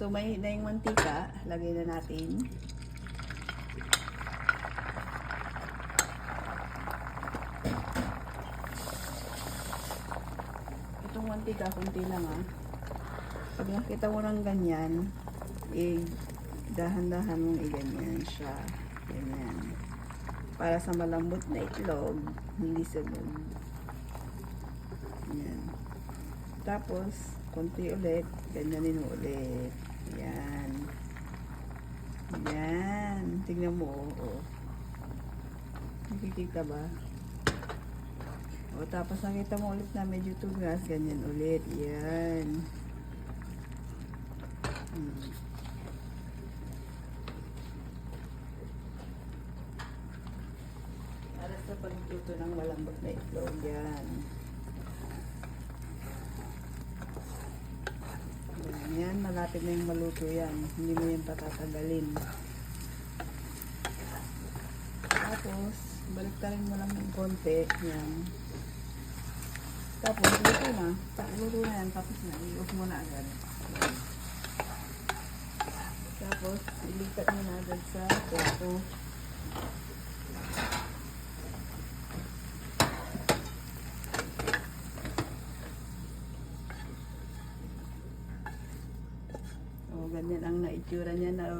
So, may na yung mantika. Lagay na natin. Itong mantika, kunti lang Pag nakita mo ng ganyan, dahan-dahan mong iganyan siya. Ganyan. Para sa malambot na itlog, hindi sunog. Yan. Tapos, konti ulit, ganyanin mo ulit. Yan. Yan. Tignan mo, nakikita ba? Tapos nakita mo ulit na medyo tugas, ganyan ulit. Yan. Para sa pagluto ng malambot na itlog, yan. Yan, malapit na yung maluto yan. Hindi mo yan patatagalin. Tapos, baliktarin mo lang ng konti. Yan. Tapos, luto na. Luto na yan. Tapos na. I-off mo na agad. Yan. Tapos, ilipat mo na agad sa plato. Ganyan ang naitsura niya na